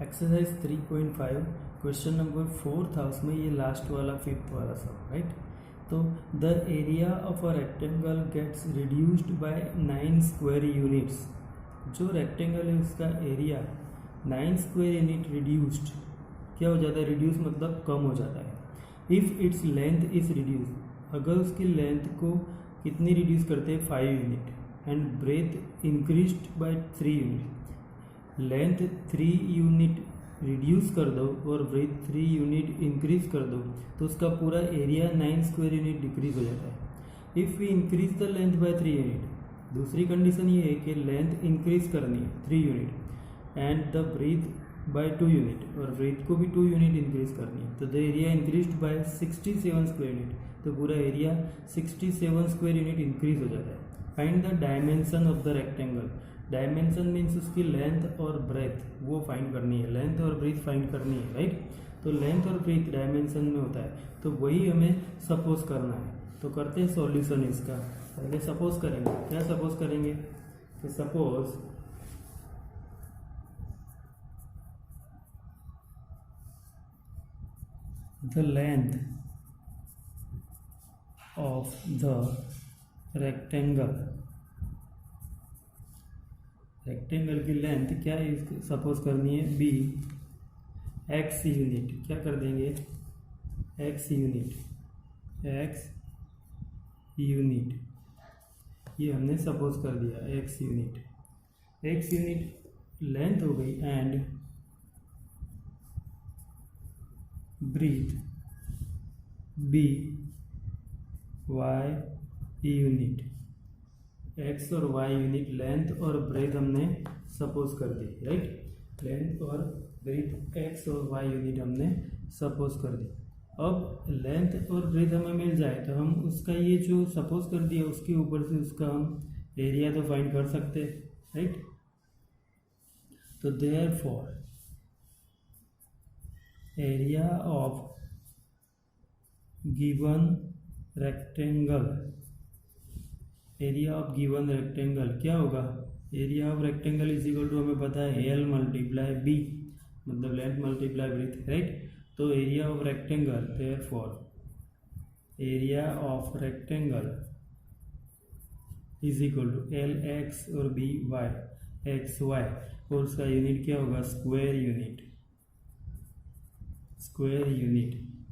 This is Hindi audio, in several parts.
एक्सरसाइज 3.5 क्वेश्चन नंबर 4 था, उसमें ये लास्ट वाला 5th वाला सब राइट। तो the area of a rectangle gets reduced by 9 square units. जो रेक्टेंगल है उसका एरिया 9 स्क्वायर यूनिट रिड्यूस्ड क्या हो जाता है, रिड्यूस मतलब कम हो जाता है। If its length is reduce, अगर उसकी लेंथ को कितनी रिड्यूस करते हैं 5 unit, and breadth increased by 3 unit. Length 3 unit reduce कर दो और ब्रेथ 3 यूनिट इंक्रीज कर दो तो उसका पूरा एरिया 9 स्क्वायर यूनिट डिक्रीज हो जाता है। If we increase the length by 3 unit, दूसरी कंडीशन ये है कि लेंथ इंक्रीज करनी है 3 unit and the breadth by 2 unit, और ब्रेथ को भी 2 यूनिट इंक्रीज करनी है, तो the area increase by 67 square unit, तो पूरा एरिया 67 स्क्वायर यूनिट इंक्रीज हो जाता है। Find the dimension of the rectangle. Dimension means उसकी लेंथ और ब्रेथ वो फाइंड करनी है, लेंथ और ब्रेथ फाइंड करनी है राइट। तो लेंथ और ब्रेथ डायमेंशन में होता है, तो वही हमें सपोज करना है। तो करते हैं सॉल्यूशन इसका। पहले सपोज करेंगे, क्या सपोज करेंगे कि suppose the length of the rectangle की लेंथ क्या है सपोज करनी है बी एक्स यूनिट। क्या कर देंगे एक्स यूनिट, ये हमने सपोज कर दिया एक्स यूनिट लेंथ हो गई, and breadth be Y unit. X और वाई यूनिट लेंथ और ब्रेथ हमने सपोज कर दी राइट। लेंथ और ब्रेथ एक्स और वाई यूनिट हमने सपोज कर दी। अब लेंथ और ब्रेथ हमें मिल जाए तो हम उसका ये जो सपोज कर दिया उसके ऊपर से उसका हम एरिया तो फाइंड कर सकते हैं राइट। तो therefore area of given rectangle क्या होगा, area of rectangle is equal to हमें पता है एल मल्टीप्लाई बी, मतलब लेंथ मल्टीप्लाई ब्रेथ राइट। तो area of rectangle, therefore area of rectangle is equal to L X और बी वाई, एक्स वाई, और उसका यूनिट क्या होगा स्क्वायर यूनिट।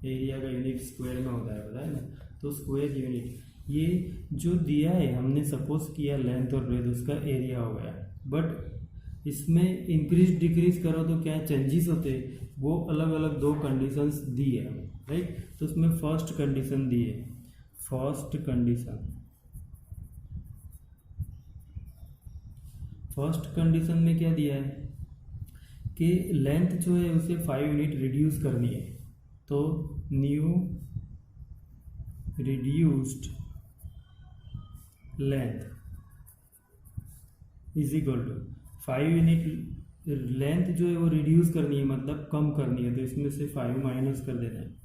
एरिया का यूनिट स्क्वायर में होता है, पता है ना। तो स्क्वायर यूनिट ये जो दिया है हमने सपोज किया लेंथ और ब्रेथ, उसका एरिया हो गया। बट इसमें इंक्रीज डिक्रीज करो तो क्या चेंजेस होते हैं, वो अलग अलग 2 कंडीशंस दी है राइट। तो उसमें फर्स्ट कंडीशन दी है, फर्स्ट कंडीशन में क्या दिया है कि लेंथ जो है उसे 5 यूनिट रिड्यूस करनी है। तो new reduced length is equal to 5 unit length जो है वो रिड्यूस करनी है मतलब कम करनी है, तो इसमें से 5 माइनस कर देना है,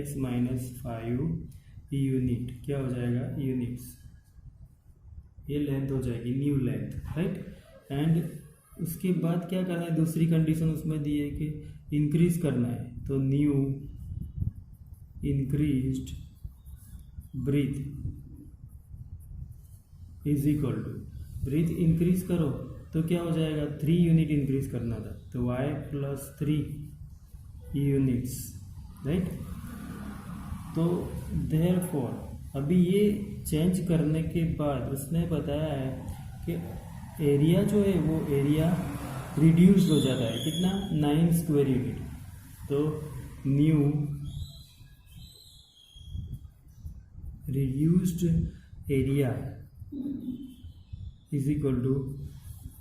x माइनस 5 यूनिट क्या हो जाएगा यूनिट्स, ये लेंथ हो जाएगी न्यू लेंथ राइट। एंड उसके बाद क्या करना है, दूसरी कंडीशन उसमें दी है कि इंक्रीज करना है, तो new increased breadth is equal to, breadth increase करो तो क्या हो जाएगा 3 यूनिट इंक्रीज करना था, तो y प्लस 3 यूनिट्स राइट। तो देयरफॉर अभी ये चेंज करने के बाद उसने बताया है कि एरिया जो है वो एरिया रिड्यूस हो जाता है, कितना 9 स्क्वायर यूनिट। तो new reduced area is equal to,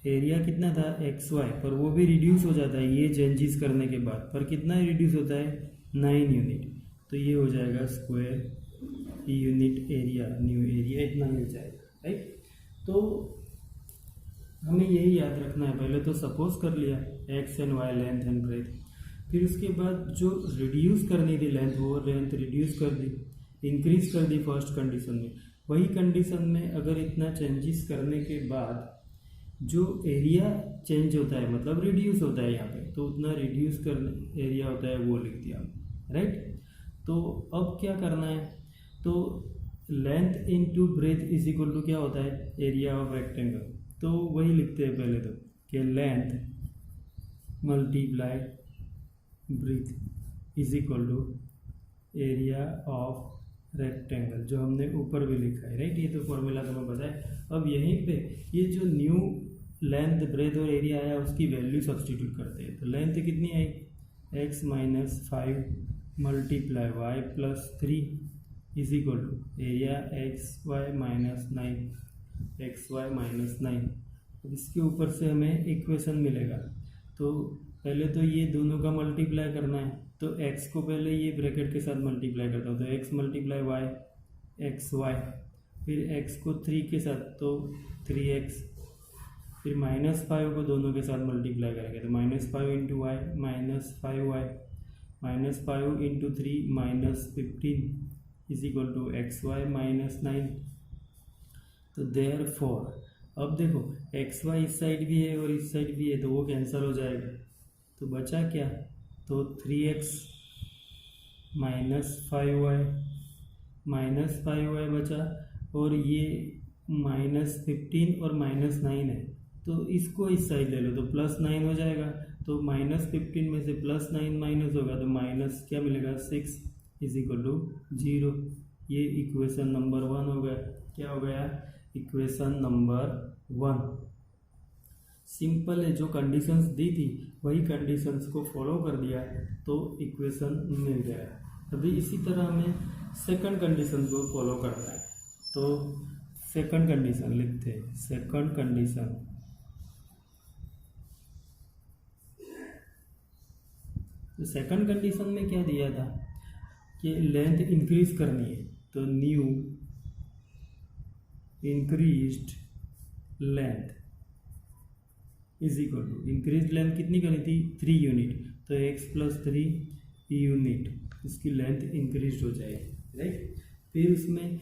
area कितना था एक्स वाई, पर वो भी रिड्यूस हो जाता है ये चेंजेस करने के बाद, पर कितना रिड्यूस होता है 9 यूनिट, तो ये हो जाएगा square unit area, new area इतना मिल जाएगा राइट। तो हमें यही याद रखना है, पहले तो सपोज कर लिया X and Y length and breadth, फिर उसके बाद जो रिड्यूस करनी थी लेंथ वो लेंथ रिड्यूस कर दी, इंक्रीज कर दी फर्स्ट कंडीशन में। वही कंडीशन में अगर इतना चेंजेस करने के बाद जो एरिया चेंज होता है मतलब रिड्यूस होता है यहाँ पे, तो उतना रिड्यूस कर एरिया होता है वो लिख दिया, राइट। तो अब क्या करना है, तो length into breadth is equal to क्या होता है, एरिया ऑफ रेक्टेंगल। तो वही लिखते हैं पहले तो कि length multiply breadth is equal to area of rectangle, जो हमने ऊपर भी लिखा है, राइट। ये तो फॉर्मूला तुम्हें पता है। अब यहीं पे ये जो न्यू लेंथ ब्रेथ और एरिया आया उसकी वैल्यू सब्सटीट्यूट करते हैं। तो लेंथ कितनी आई, x minus 5 multiply Y plus 3 is equal to area XY minus 9। अब इसके ऊपर से हमें इक्वेशन मिलेगा। तो पहले तो ये दोनों का मल्टीप्लाई करना है, तो x को पहले ये ब्रैकेट के साथ मल्टीप्लाई करता हूँ, तो x मल्टीप्लाई वाई XY, फिर x को 3 के साथ तो 3x, फिर -5 को दोनों के साथ मल्टीप्लाई करेंगे तो -5 into Y -5y -5 into 3 -15 is equal to XY minus 9। तो देयरफॉर अब देखो XY इस साइड भी है और इस साइड भी है, तो वो कैंसिल हो जाएगा। तो बचा क्या, तो 3x -5y बचा, और ये -15 और -9 है, तो इसको इस साइड ले लो तो +9 हो जाएगा। तो -15 में से +9 माइनस होगा तो माइनस क्या मिलेगा, 6 इज इक्वल टू 0। ये इक्वेशन नंबर 1 हो गया। क्या हो गया, इक्वेशन नंबर 1। सिंपल है, जो कंडीशंस दी थी वही कंडीशंस को फॉलो कर दिया तो इक्वेशन मिल गया। अभी इसी तरह हमें सेकंड कंडीशन को फॉलो करना है, तो सेकंड कंडीशन लिखते हैं। सेकंड कंडीशन, तो सेकंड कंडीशन में क्या दिया था कि लेंथ इंक्रीज करनी है, तो new increased length is equal to, increase length कितनी करनी थी, 3 यूनिट, तो x + 3 यूनिट इसकी लेंथ इंक्रीज हो जाएगी, राइट। फिर उसमें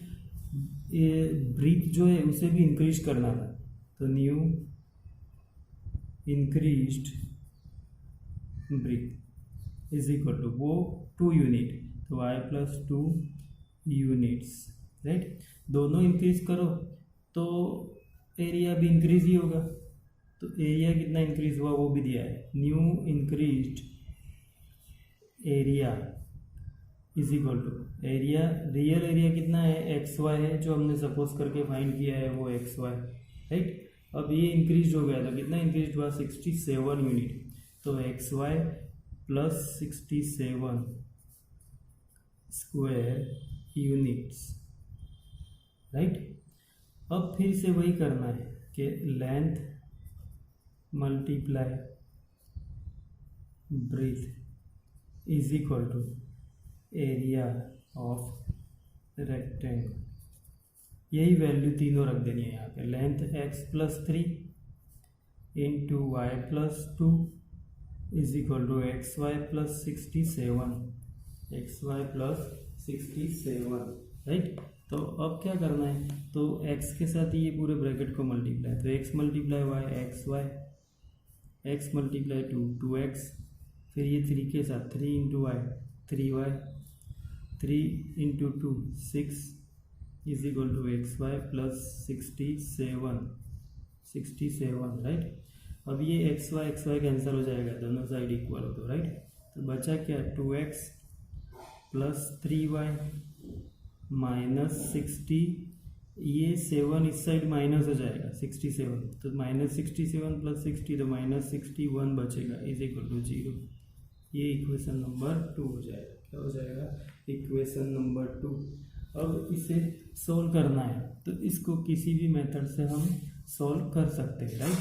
ब्रीथ जो है उसे भी इंक्रीज करना था, तो new increased breadth is equal to वो 2 यूनिट, तो y + 2 यूनिट्स, राइट। दोनों इंक्रीज करो तो एरिया भी इंक्रीज ही होगा। तो एरिया कितना इंक्रीज हुआ वो भी दिया है, new increased area is equal to area, real area कितना है, XY है, जो हमने सपोज करके फाइंड किया है वो XY, राइट। अब ये इंक्रीज हो गया तो कितना इंक्रीज हुआ, 67 यूनिट, तो XY + 67 स्क्वायर यूनिट्स, राइट। अब फिर से वही करना है कि length multiply breadth is equal to area of rectangle. यही वैल्यू तीनों रख देनी है यहाँ पे, length x + 3 into y + 2 is equal to XY + 67, right. तो अब क्या करना है, तो x के साथ ये पूरे ब्रैकेट को मल्टीप्लाई, तो x multiply y XY, x multiply 2x, फिर ये 3 के साथ 3 into y 3y, 3 into 2 6 is equal to XY + 67, right. अब ये XY कैंसिल हो जाएगा, दोनों साइड इक्वल हो तो, राइट। तो बचा क्या, 2x + 3y -60, ये 7 इस साइड माइनस हो जाएगा 67, तो -67 + 60 तो -61 बचेगा इज इक्वल टू 0। ये इक्वेशन नंबर 2 हो जाएगा। क्या हो जाएगा, इक्वेशन नंबर 2। अब इसे सोल्व करना है तो इसको किसी भी मेथड से हम सोल्व कर सकते हैं, राइट।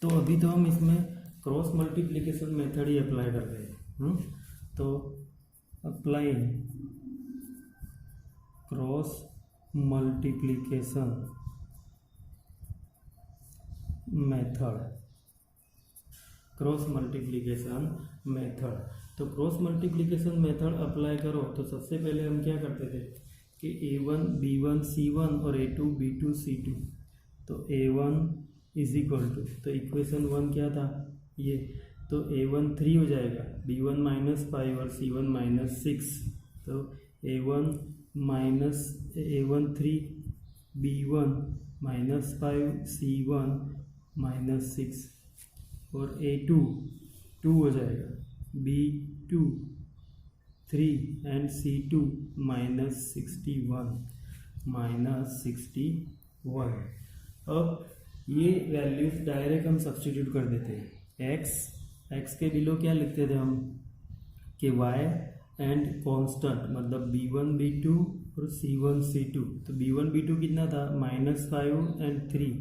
तो अभी तो हम इसमें क्रॉस मल्टीप्लिकेशन मेथड ही अप्लाई कर रहे हैं। तो अप्लाइंग क्रॉस मल्टीप्लिकेशन मेथड, तो क्रॉस मल्टीप्लिकेशन मेथड अप्लाई करो तो सबसे पहले हम क्या करते थे कि A1 B1 C1 और A2 B2 C2, तो A1 इज इक्वल टू, तो इक्वेशन 1 क्या था ये, तो A1 3 हो जाएगा, B1 -5 और C1 -6, तो A1 3 B1 -5 C1 -6 और A2 2 हो जाएगा, B2 3 एंड C2 -61 -61। अब ये वैल्यूज डायरेक्ट हम सब्स्टिट्यूट कर देते हैं। x के बिलो क्या लिखते थे हम कि y एंड कांस्टेंट, मतलब B1 B2 और C1 C2। तो B1 B2 कितना था, -5 एंड 3,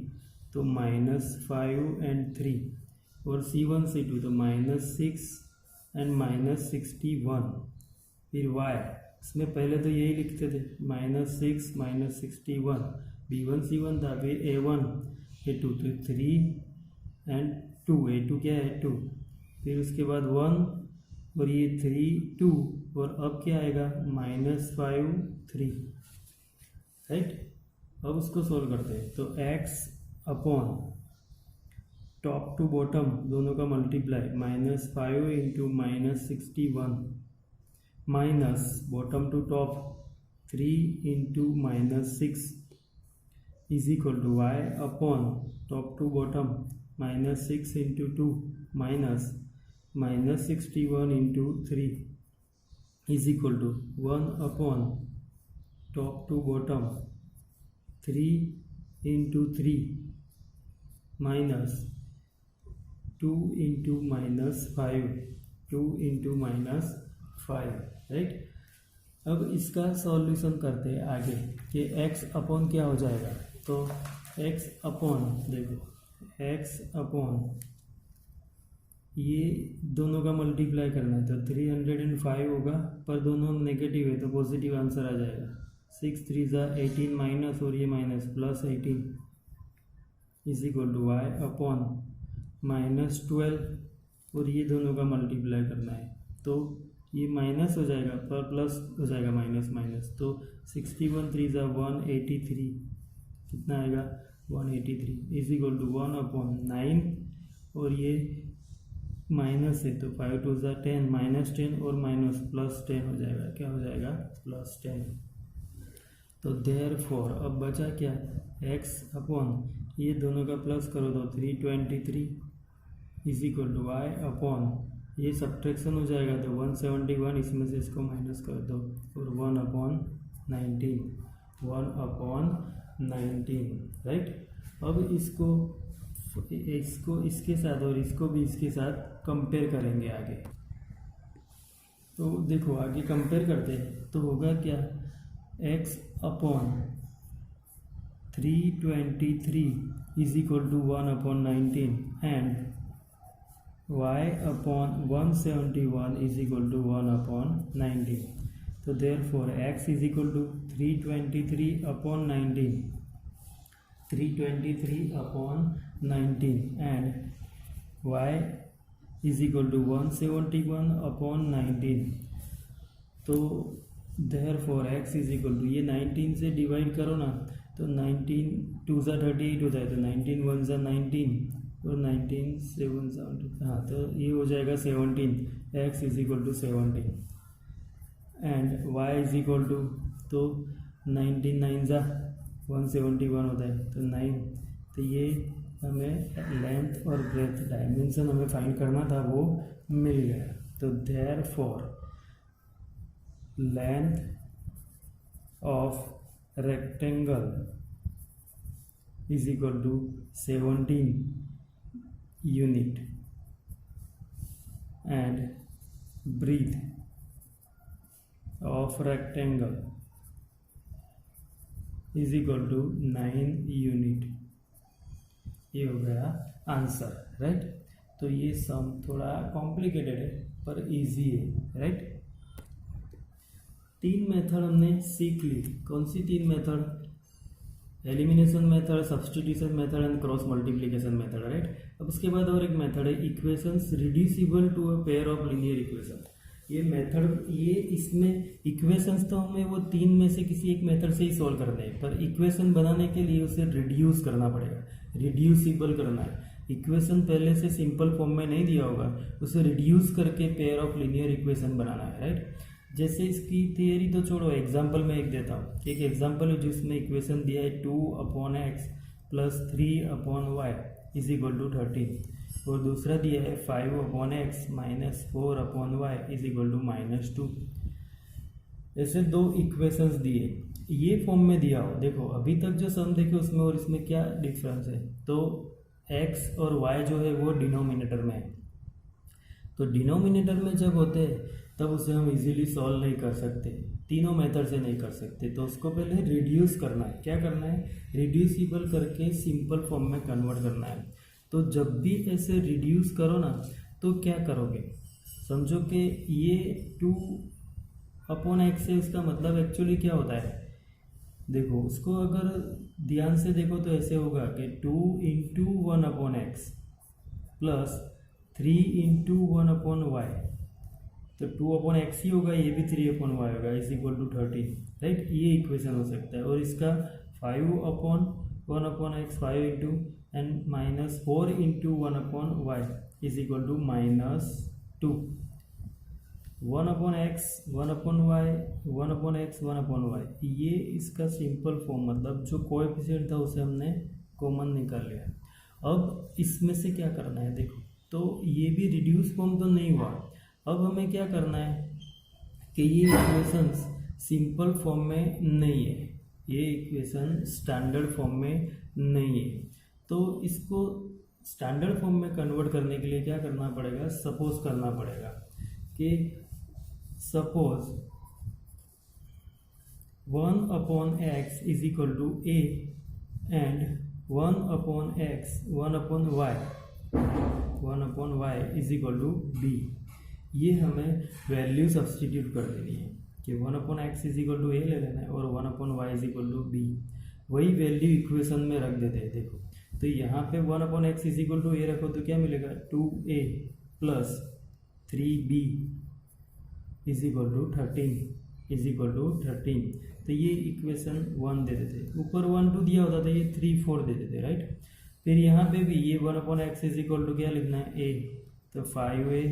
तो -5 एंड 3, और C1 C2 तो -6 एंड -61। फिर y, इसमें पहले तो यही लिखते थे -6 -61, B1 C1 था, फिर A1 A2 तो 3 एंड 2, A2 क्या है 2, फिर उसके बाद 1 और ये 3 2, और अब क्या आएगा -5 3, राइट। अब उसको सोल्व करते हैं, तो x upon top to bottom दोनों का multiply, -5 into -61 minus bottom to top 3 into -6 is equal to y upon top to bottom -6 into 2 minus -61 into 3 is equal to 1 upon top to bottom 3 into 3 minus 2 into -5 2 into -5, right. अब इसका सॉल्यूशन करते हैं आगे कि x अपॉन क्या हो जाएगा, तो x अपॉन देखो, x अपॉन ये दोनों का मल्टीप्लाई करना है, तो 305 होगा, पर दोनों नेगेटिव है तो पॉजिटिव आंसर आ जाएगा। 6 3 ज़ा 18 माइनस और ये minus plus 18 is equal to y upon -12, और ये दोनों का मल्टीप्लाई करना है, तो ये माइनस हो जाएगा पर प्लस हो जाएगा, माइनस माइनस, तो 61 3 ज़ा 183, कितना आएगा 183 इज इक्वल टू 1 अपॉन 9, और ये माइनस है तो 5 2 ज़ा 10, -10 और माइनस +10 हो जाएगा, क्या हो जाएगा +10। तो देयरफॉर अब बचा क्या, x अपॉन ये दोनों का प्लस करो तो 323 is equal to y upon ये सब्ट्रैक्शन हो जाएगा तो 171, इसमें से इसको माइनस कर दो, और 1 अपॉन 19, राइट। अब इसको इसके साथ और इसको भी इसके साथ कंपेयर करेंगे आगे। तो देखो आगे कंपेयर करते हैं तो होगा क्या, x upon 323 is equal to 1 upon 19 and y upon 171 is equal to 1 upon 19। तो therefore x is equal to 323 upon 19, 323 upon 19 and y is equal to 171 upon 19। तो therefore x is equal to, ये 19 से डिवाइड करो ना, तो 19 2 ज़ा 38 होता है, तो 19 1 ज़ा 19 और 19 7 17, हाँ तो ये हो जाएगा 17, x is equal to 17 and y is equal to, तो 19 9 ज़ा 171 होता है, तो 9, तो ये हमें लेंथ और ब्रेथ डायमेंशन हमें फाइंड करना था, वो मिल गया। तो therefore length of rectangle is equal to 17 unit and breadth of rectangle is equal to 9 unit. ये हो गया आंसर, राइट। तो ये सम थोड़ा कॉम्प्लिकेटेड है पर इजी है, राइट। 3 मेथड हमने सीख ली। कौन सी 3 method? Elimination method, substitution method and cross multiplication method, right. अब उसके बाद और एक मेथड है equations reducible to a pair of linear equation. ये मेथड, ये इसमें इक्वेशंस तो हमें वो तीन में से किसी एक मेथड से ही सॉल्व करने हैं, पर इक्वेशन बनाने के लिए उसे रिड्यूस करना पड़ेगा, रिड्यूसिबल करना है। इक्वेशन पहले से सिंपल फॉर्म में नहीं दिया होगा, उसे रिड्यूस करके पेयर ऑफ लीनियर इक्वेशन बनाना है, राइट। जैसे इसकी थियरी तो छोड़ो, एग्जाम्पल में एक देता हूँ। एक एग्जाम्पल है जिसमें इक्वेशन दिया है 2/x plus 3/y is equal to 13, और दूसरा दिया है 5/x minus 4/y is equal to -2। ऐसे दो इक्वेशंस दिए, ये फॉर्म में दिया हो। देखो अभी तक जो सम देखे उसमें और इसमें क्या डिफरेंस है, तो x और y जो है वो डिनोमिनेटर में है। तो डिनोमिनेटर में जब होते हैं तब उसे हम इजीली सॉल्व नहीं कर सकते, तीनों मेथड से नहीं कर सकते, तो उसको पहले रिड्यूस करना है। क्या करना है, रिड्यूसिबल करके सिंपल फॉर्म में कन्वर्ट करना है। तो जब भी ऐसे रिड्यूस करो ना, तो क्या करोगे, समझो कि ये 2/x है, उसका मतलब एक्चुअली क्या होता है। देखो उसको अगर ध्यान से देखो तो ऐसे होगा कि 2 × 1/x प्लस 3 × 1/y, तो 2/x ही होगा, ये भी 3/y होगा, इज इक्वल टू 13, राइट। ये इक्वेशन हो सकता है। और इसका 5/1/x 5 into and minus 4 × 1/y is equal to -2, 1/x 1/y 1/x 1/y, ये इसका सिंपल फॉर्म, मतलब जो कोएफिशिएंट था उसे हमने कॉमन निकाल लिया। अब इसमें से क्या करना है, देखो तो ये भी रिड्यूस फॉर्म तो नहीं हुआ। अब हमें क्या करना है कि ये इक्वेशंस सिंपल फॉर्म में नहीं है, ये इक्वेशन स्टैंडर्ड फॉर्म में नहीं है। तो इसको स्टैंडर्ड फॉर्म में कन्वर्ट करने के लिए क्या करना पड़ेगा, सपोज करना पड़ेगा कि suppose 1/x is equal to a and 1/x 1/y is equal to b। ये हमें वैल्यू सब्सटीट्यूट कर देनी है कि 1/x is equal to a ले लेना है और 1/y is equal to b, वही वैल्यू इक्वेशन में रख देते हैं। देखो तो यहाँ पे 1/x is equal to a रखो तो क्या मिलेगा, 2a plus 3b is equal to 13। तो ये इक्वेशन 1 दे देते, ऊपर 1 2 दिया होता था, ये 3 4 दे देते, राइट। फिर यहाँ पे भी ये 1/x इज इक्वल टू क्या लिखना है, a, तो 5a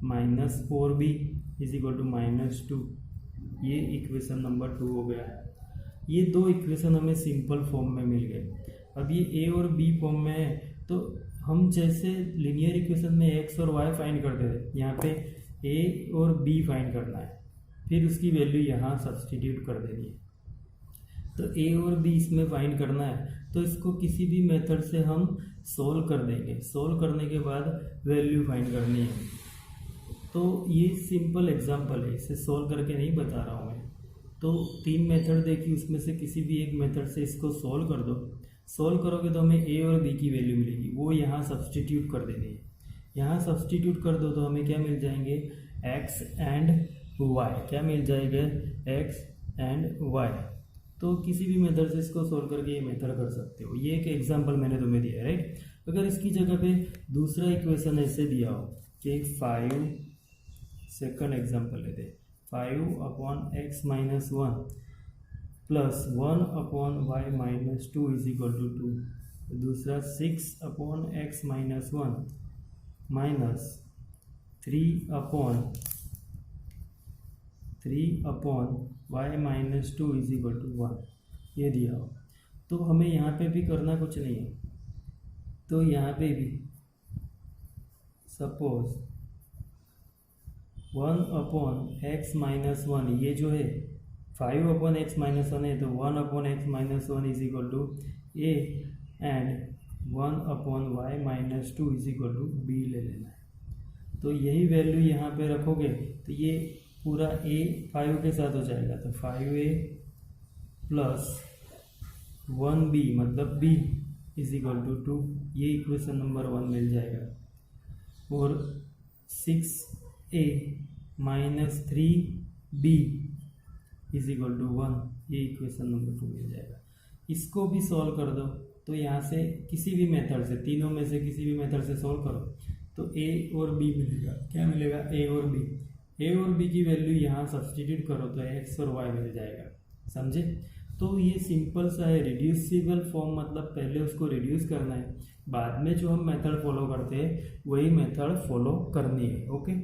minus 4b is equal to -2, ये इक्वेशन नंबर 2 हो गया। ये दो इक्वेशन हमें सिंपल फॉर्म में मिल गए। अब ये a और b फॉर्म में है, तो हम जैसे लीनियर इक्वेशन में x और y फाइंड करते थे, यहाँ पे a और b फाइंड करना है, फिर उसकी वैल्यू यहाँ सब्सटीट्यूट कर देनी है। तो a और b इसमें फाइंड करना है, तो इसको किसी भी मेथड से हम सोल्व कर देंगे। सोल्व करने के बाद वैल्यू फाइंड करनी है। तो ये सिंपल एग्जांपल है, इसे सोल्व करके नहीं बता रहा हूँ मैं। तो 3 मेथड देखी, उसमें से किसी भी एक मेथड से इसको सोल्व कर दो। सोल्व करोगे तो हमें a और b की वैल्यू मिलेगी, वो यहाँ सब्सटीट्यूट कर देनी है। यहाँ सब्सटीट्यूट कर दो तो हमें क्या मिल जाएंगे, x एंड y, क्या मिल जाएगा, x एंड y। तो किसी भी मेथड से इसको सोल्व करके ये मेथड कर सकते हो। ये एक एग्जांपल मैंने तुम्हें दिया है, राइट। अगर इसकी जगह पे दूसरा इक्वेशन ऐसे दिया हो कि 5, सेकंड एग्जांपल लेते, 5/x minus 1 plus 1/y minus 2 is equal to 2, दूसरा 6/x minus 1 minus 3/y minus 2 is equal to 1, ये दिया हो। तो हमें यहाँ पे भी करना कुछ नहीं है, तो यहाँ पे भी सपोज 1/x माइनस 1, ये जो है 5/x माइनस 1 है, तो 1/x minus 1 is equal to a and 1/y minus 2 is equal to b ले लेना है। तो यही वैल्यू यहाँ पे रखोगे तो ये पूरा a 5 के साथ हो जाएगा, तो 5a प्लस 1b मतलब b इज इक्वल टू 2, ये इक्वेशन नंबर 1 मिल जाएगा। और 6a minus 3b is equal to 1, ये इक्वेशन नंबर 2 मिल जाएगा। इसको भी सॉल्व कर दो, तो यहाँ से किसी भी मेथड से, तीनों में से किसी भी मेथड से सॉल्व करो तो a और b मिलेगा। क्या मिलेगा, a और b। ए और बी की वैल्यू यहाँ सब्सटीट्यूट करो तो एक्स और वाई मिल जाएगा, समझे। तो ये सिंपल सा है, रिड्यूसिबल फॉर्म मतलब पहले उसको रिड्यूस करना है, बाद में जो हम मेथड फॉलो करते हैं वही मेथड फॉलो करनी है। ओके।